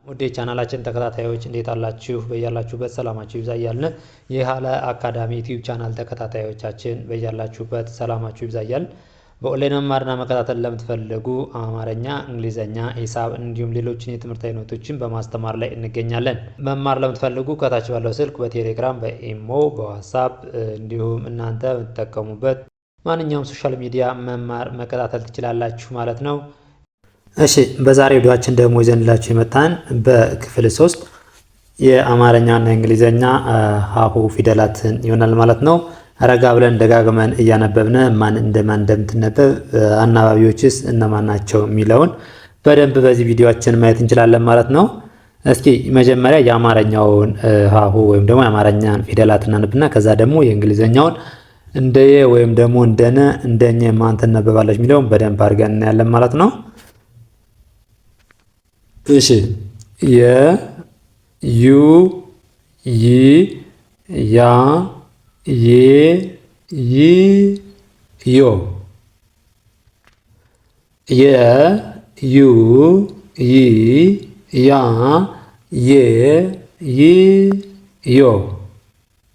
ውድ የቻናላችን ተከታታዮች እንዴት አላችሁ? በያላችሁበት ሰላማችሁ ይብዛ እያልን የሃለ አካዳሚ ዩቲዩብ ቻናል ተከታታዮቻችን በያላችሁበት ሰላማችሁ ይብዛ እያልን በኦንላይን መማርና መከታተል ለምትፈልጉ አማርኛ፣ እንግሊዘኛ፣ ሂሳብ እንዲሁም ሌሎችን የትምህርት አይነቶችን በማስተማር ላይ እንገኛለን። መማር ለምትፈልጉ ከታች ባለው ስልክ በቴሌግራም፣ በኢሞ፣ በዋትስአፕ እንዲሁም እናንተ የምትጠቀሙበት ማንኛውም ሶሻል ሚዲያ መማር መከታተል ትችላላችሁ ማለት ነው። እሺ በዛሬው ቪዲዮአችን ደግሞ ይዘንላችሁ የመጣን በክፍል 3 የአማርኛና የእንግሊዘኛ ሀሁ ፊደላትን ይሆናል ማለት ነው። ረጋ ብለን ደጋግመን እያነበብን ማን እንደምትነበብ አናባቢዎችስ እነማን ናቸው የሚለውን በደንብ በዚህ ቪዲዮአችን ማየት እንችላለን ማለት ነው። እስኪ መጀመሪያ የአማርኛውን ሀሁ ወይም ደግሞ የአማርኛን ፊደላት እናነብና ከዛ ደግሞ የእንግሊዘኛውን እንደየ ወይም ደግሞ እንደነ እንደኘ ማን ትነበባለች የሚለውን በደንብ አድርገን እናያለን ማለት ነው። እሺ የ ዩ ይ ያ ዬ ይ ዮ የ ዩ ይ ያ ዬ ይ ዮ።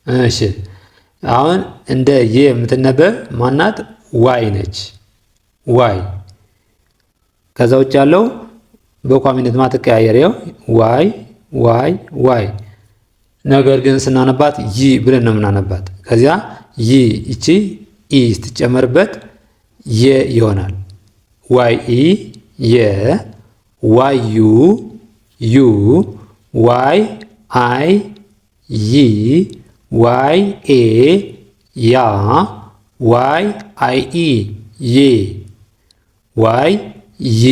እሺ አሁን እንደ የ የምትነበብ ማናት? ዋይ ነች። ዋይ ከዛ ውጭ ያለው በቋሚነት ማትቀያየረው ዋይ ዋይ ዋይ። ነገር ግን ስናነባት ይ ብለን ነው የምናነባት። ከዚያ ይ እቺ ኢ ስትጨመርበት የ ይሆናል። ዋይ ኢ የ፣ ዋይ ዩ ዩ፣ ዋይ አይ ይ፣ ዋይ ኤ ያ፣ ዋይ አይ ኢ ዬ፣ ዋይ ይ፣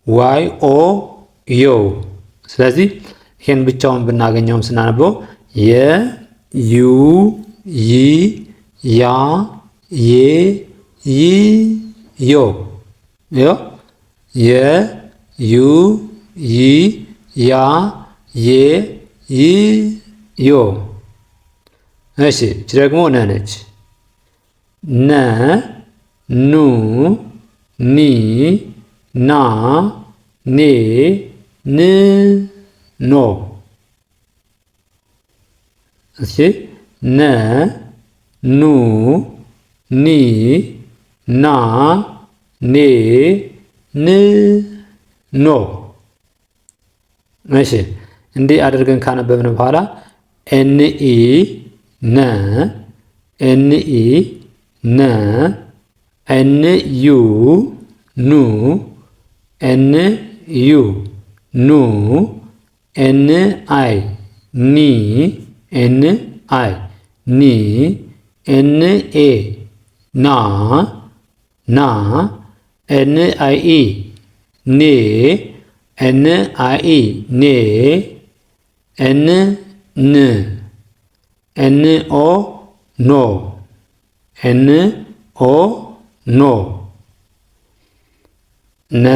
ዋይ ኦ ዮ። ስለዚህ ይሄን ብቻውን ብናገኘውም ስናነበው የ ዩ ይ ያ ዬ ይ ዮ የ ዩ ይ ያ ዬ ይ ዮ። እሺ እቺ ደግሞ ነ ነች። ነ ኑ ኒ ና ኔ ን ኖ። እሺ ነ ኑ ኒ ና ኔ ን ኖ። እሺ እንዲህ አድርገን ካነበብን በኋላ ኤንኢ ነ፣ ኤንኢ ነ፣ ኤንዩ ኑ፣ ኤን ዩ ኑ፣ ኤን አይ ኒ፣ ኤን አይ ኒ፣ ኤን ኤ ና ና፣ ኤን አይ ኢ ኔ፣ ኤን አይ ኢ ኔ፣ ኤን ን፣ ኤን ኦ ኖ፣ ኤን ኦ ኖ። ነ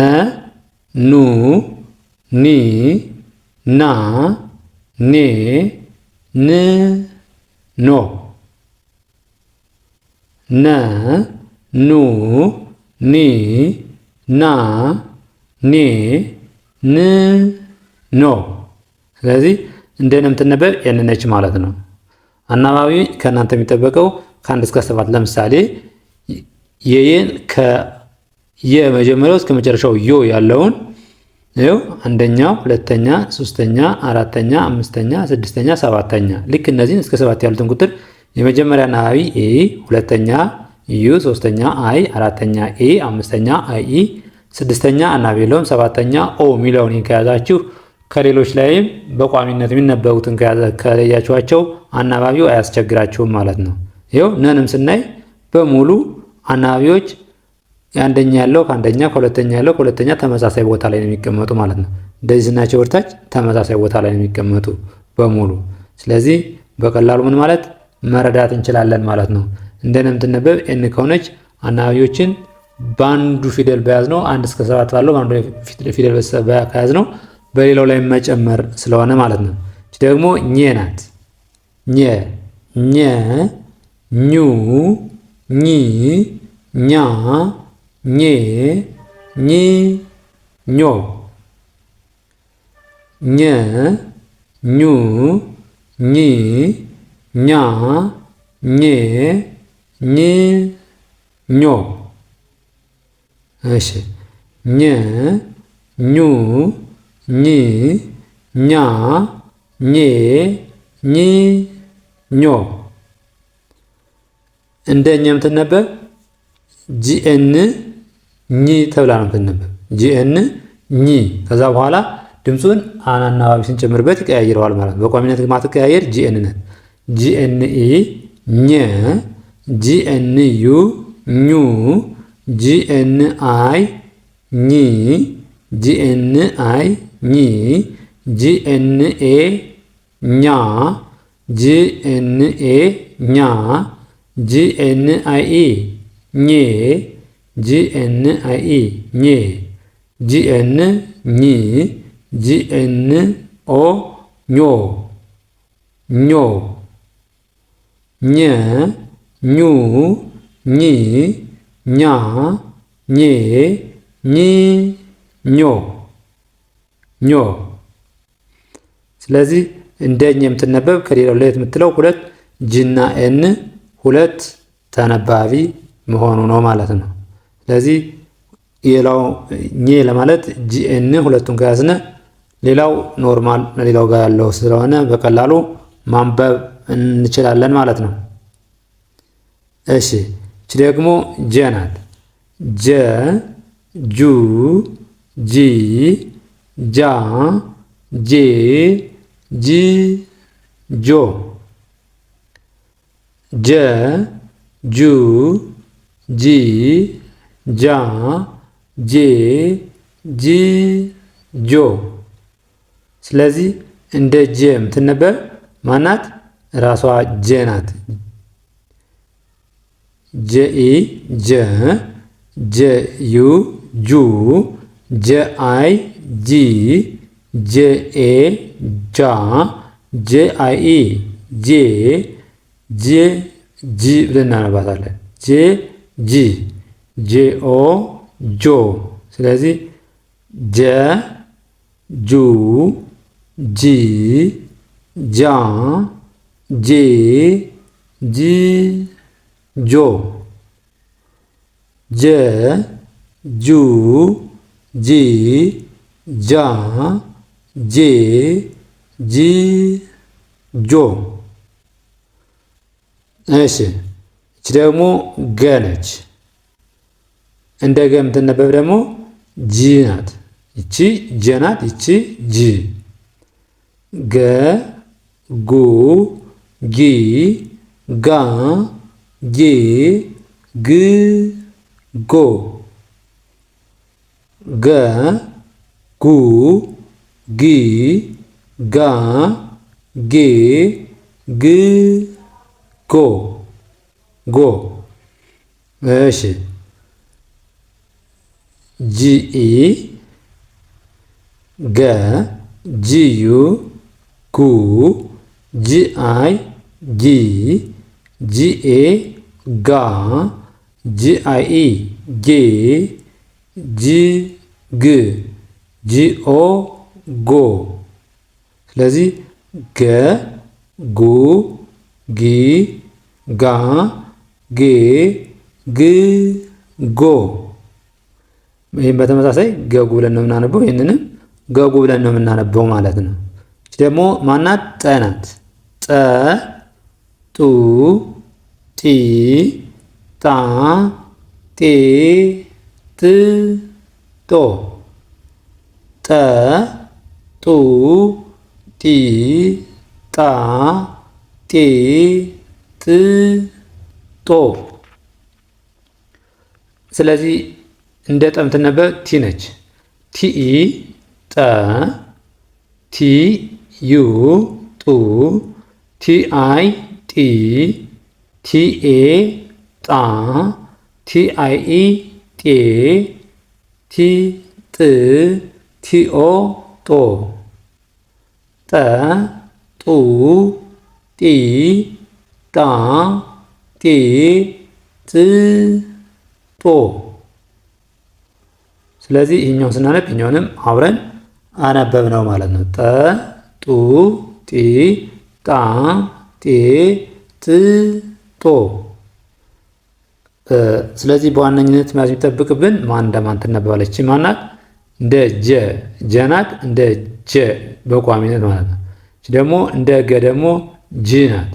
ኑ ኒ ና ኔ ን ኖ። ነ ኑ ኒ ና ኔ ን ኖ። ስለዚህ እንደነ የምትነበብ ኤን ነች ማለት ነው። አናባቢ ከእናንተ የሚጠበቀው ከ1 እስከ 7 ለምሳሌ የየን የመጀመሪያው እስከ መጨረሻው ዮ ያለውን ነው። አንደኛው፣ ሁለተኛ፣ ሶስተኛ፣ አራተኛ፣ አምስተኛ፣ ስድስተኛ፣ ሰባተኛ ልክ እነዚህን እስከ 7 ያሉትን ቁጥር የመጀመሪያ አናባቢ ኤ፣ ሁለተኛ ዩ፣ ሶስተኛ አይ፣ አራተኛ ኤ፣ አምስተኛ አይ ኢ፣ ስድስተኛ አናባቢ የለውም፣ ሰባተኛ ኦ ሚለውን ከያዛችሁ ከሌሎች ላይም በቋሚነት የሚነበቡትን ከለያችኋቸው አናባቢው አያስቸግራችሁም ማለት ነው። ይኸው ነንም ስናይ በሙሉ አናባቢዎች የአንደኛ ያለው ከአንደኛ፣ ከሁለተኛ ያለው ከሁለተኛ ተመሳሳይ ቦታ ላይ ነው የሚቀመጡ ማለት ነው። እንደዚህ ስናቸው ወርታች ተመሳሳይ ቦታ ላይ ነው የሚቀመጡ በሙሉ። ስለዚህ በቀላሉ ምን ማለት መረዳት እንችላለን ማለት ነው። እንደነ የምትነበብ ኤን ከሆነች አናባቢዎችን በአንዱ ፊደል በያዝ ነው 1 እስከ 7 ባለው በአንዱ ፊደል ከያዝ ነው በሌላው ላይ መጨመር ስለሆነ ማለት ነው። እቺ ደግሞ ኘ ናት። ኘ ኘ ኙ ኚ ኛ ኜ ኚ ኞ ኘ ኙ ኚ ኛ ኜ ኝ ኞ። እሺ ኘ ኙ ኚ ኛ ኜ ኝ ኞ። እንደኛ የምትነበብ ጂኤን ኚ ተብላ ነው የምትነበብ። ጂኤን ኚ። ከዛ በኋላ ድምፁን አናባቢ ስንጨምርበት ይቀያይረዋል ማለት ነው። በቋሚነት ማትቀያየር ጂኤን ናት። ጂኤን ኢ ኘ፣ ጂኤን ዩ ኙ፣ ጂኤን አይ ኚ፣ ጂኤን አይ ኚ፣ ጂኤን ኤ ኛ፣ ጂኤን ኤ ኛ፣ ጂኤን አይ ኢ ኜ፣ ጂኤን አይ ኢ ኜ፣ ጂኤን ኚ፣ ጂኤን ኦ ኞ ኞ፣ ኘ ኙ ኚ ኛ ኜ ኚ ኞ ኞ። ስለዚህ እንደኛ የምትነበብ ከሌላው ለየት የምትለው ሁለት ጂና ኤን ሁለት ተነባቢ መሆኑ ነው ማለት ነው። ስለዚህ ሌላው ኘ ለማለት ጂኤን ሁለቱን ከያዝነ ሌላው ኖርማል ሌላው ጋር ያለው ስለሆነ በቀላሉ ማንበብ እንችላለን ማለት ነው። እሺ እቺ ደግሞ ጀ ናት። ጀ ጁ ጂ ጃ ጄ ጂ ጆ። ጀ ጁ ጂ ጃ ጄ ጂ ጆ። ስለዚህ እንደ ጀ የምትነበብ ማናት? ራሷ ጀ ናት። ጀኢ ጀ፣ ጀዩ ጁ፣ ጀአይ ጂ፣ ጀኤ ጃ፣ ጀአይ ጄ፣ ጄ ጂ ብለን እናነባታለን። ጄ ጂ፣ ጄኦ ጆ። ስለዚህ ጀ ጁ ጂ ጃ ጄ ጂ ጆ። ጀ ጁ ጂ ጃ ጄ ጂ ጆ። እሺ እቺ ደግሞ ገ ነች። እንደ ገ የምትነበብ ደግሞ ጂ ናት። ይቺ ጀ ናት። ይቺ ጂ። ገ ጉ ጊ ጋ ጌ ግ ጎ። ገ ጉ ጊ ጋ ጌ ግ ጎ ጎ። እሺ ጂኢ ገ ጂዩ ጉ ጂአይ ጂ ጂኤ ጋ ጂአይ ጌ ጂግ ጂኦ ጎ። ስለዚህ ገ ጉ ጊ ጋ ጌ ግ ጎ። ይህም በተመሳሳይ ገጉ ብለን ነው የምናነበው። ይህንንም ገጉ ብለን ነው የምናነበው ማለት ነው። እቺ ደግሞ ማናት? ጠ ናት። ጠ ጡ ጢ ጣ ጤ ጥ ጦ። ጠ ጡ ጢ ጣ ጤ ጥ ጦ። ስለዚህ እንደ ጠ የምትነበብ ቲ ነች። ቲኢ ጠ ቲ ዩ ጡ ቲአይ ጢ ቲኤ ጣ ቲአይኢ ጤ ቲጥ ቲኦ ጦ። ጠ ጡ ጢ ጣ ጤ ጥ ጦ። ስለዚህ ይህኛውን ስናነብ ይህኛውንም አብረን አነበብነው ማለት ነው። ጠ ጡ ጢ ጣ ጤ ጥ ጦ። ስለዚህ በዋነኝነት መያዝ የሚጠብቅብን ማን እንደማን ትነበባለች? ማናት? እንደ ጀ ጀናት፣ እንደ ጀ በቋሚነት ማለት ነው። ደግሞ እንደ ገ ደግሞ ጅ ናት።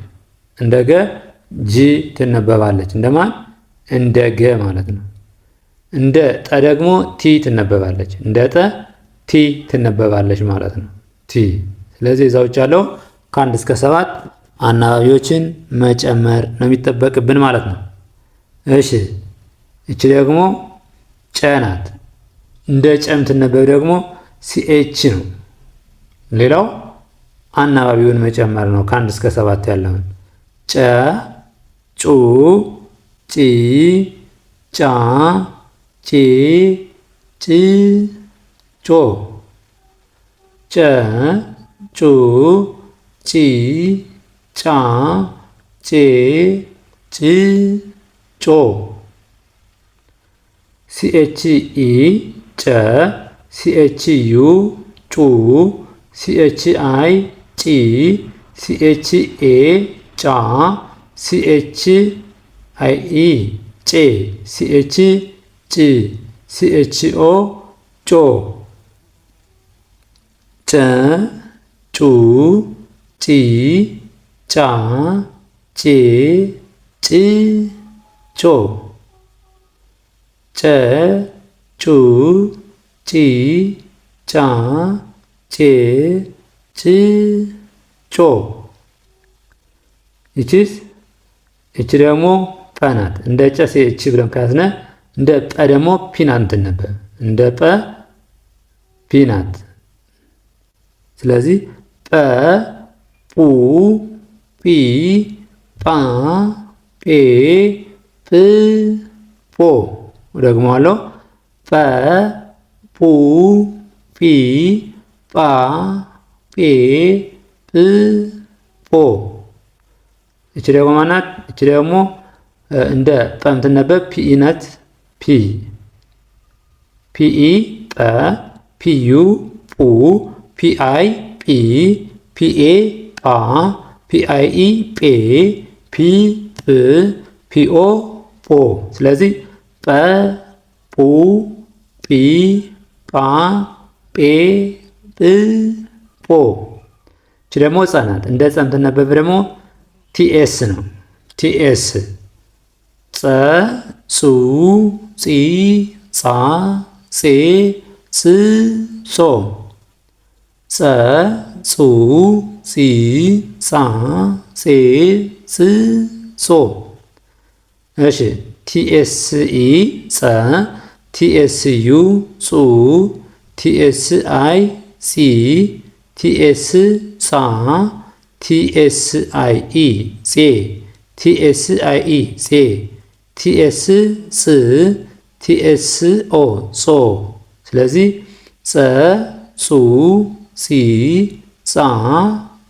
እንደ ገ ጅ ትነበባለች። እንደማን? እንደ ገ ማለት ነው። እንደ ጠ ደግሞ ቲ ትነበባለች። እንደ ጠ ቲ ትነበባለች ማለት ነው። ቲ። ስለዚህ እዛ ውጭ ያለው ከ1 እስከ 7 አናባቢዎችን መጨመር ነው የሚጠበቅብን ማለት ነው። እሺ እቺ ደግሞ ጨ ናት። እንደ ጨ የምትነበብ ደግሞ ሲኤች ነው። ሌላው አናባቢውን መጨመር ነው። ከ1 እስከ 7 ያለውን ጨ ጩ ጪ ጫ ጪ ጭ ጮ። ጨ ጩ ጪ ጫ ጬ ጭ ጮ። ሲኤች ኢ ጨ ሲኤች ዩ ጩ ሲኤች አይ ጪ ሲኤች ኤ ጫ ሲኤች አይ ኢ ጬ ሲኤች ጭ ሲኤች ኦ ጮ። ጨ ጩ ጪ ጫ ጬ ጭ ጮ። ጨ ጩ ጪ ጫ ጬ ጭ ጮ። እቺ ደግሞ ጰ ናት። እንደ ጨ ሲኤች ብለን ከያዝነ እንደ ጰ ደግሞ ፒ ናት ትነበብ። እንደ ጰ ፒ ናት። ስለዚህ ጰ ጱ ጲ ጳ ጴ ጵ ጶ። ደግሞ አለው ጰ ጱ ጲ ጳ ጴ ጵ ጶ። እቺ ደግሞ ማናት? እቺ ደግሞ እንደ ጰ የምትነበብ ፒኢ ናት። ፒ ፒኢ ጰ ፒዩ ጱ ፒአይ ጲ ፒኤ ጳ ፒአይኢ ጴ ፒ ጵ ፒኦ ጶ። ስለዚህ ጰ ጱ ጲ ጳ ጴ ጵ ጶ። እቺ ደግሞ ጸ ናት። እንደ ጸ የምትነበብ ደግሞ ቲኤስ ነው። ቲኤስ ጸ ጹ ጺ ጻ ጼ ጽ ጾ። ጸ ጹ ጺ ጻ ጼ ጽ ጾ። እሺ ቲኤስኢ ጸ ቲኤስዩ ጹ ቲኤስአይ ጺ ቲኤስ ጻ ቲኤስአይኢ ጼ ቲኤስአይኢ ጼ ቲኤስ ጽ ቲኤስኦ ጾ። ስለዚህ ጸ ጹ ጺ ጻ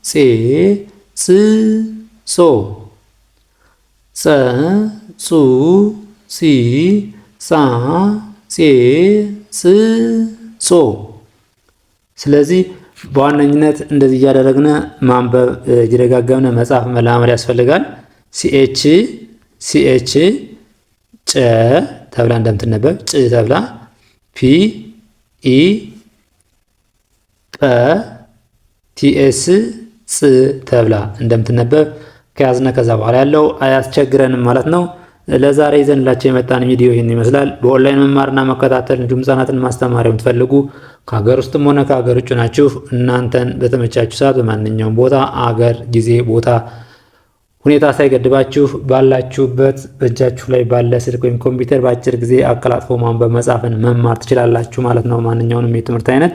ጼ ጽ ጾ። ጸ ጹ ጺ ጻ ጼ ጽ ጾ። ስለዚህ በዋነኝነት እንደዚህ እያደረግን ማንበብ እየደጋገምን መጻፍ መለማመድ ያስፈልጋል። ሲኤች ሲኤች ጨ ተብላ እንደምትነበብ ጭ ተብላ፣ ፒ ኢ ጰ ቲኤስ ጽ ተብላ እንደምትነበብ ከያዝነ ከዛ በኋላ ያለው አያስቸግረንም ማለት ነው። ለዛሬ ይዘንላችሁ የመጣን ቪዲዮ ይህን ይመስላል። በኦንላይን መማርና መከታተል እንዲሁም ህጻናትን ማስተማር የምትፈልጉ ከሀገር ውስጥም ሆነ ከሀገር ውጭ ናችሁ እናንተን በተመቻችሁ ሰዓት በማንኛውም ቦታ አገር፣ ጊዜ፣ ቦታ፣ ሁኔታ ሳይገድባችሁ ባላችሁበት በእጃችሁ ላይ ባለ ስልክ ወይም ኮምፒውተር በአጭር ጊዜ አቀላጥፎ ማንበብ መጻፍን መማር ትችላላችሁ ማለት ነው። ማንኛውንም የትምህርት አይነት።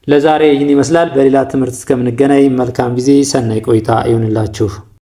ለዛሬ ይህን ይመስላል። በሌላ ትምህርት እስከምንገናኝ መልካም ጊዜ፣ ሰናይ ቆይታ ይሁንላችሁ።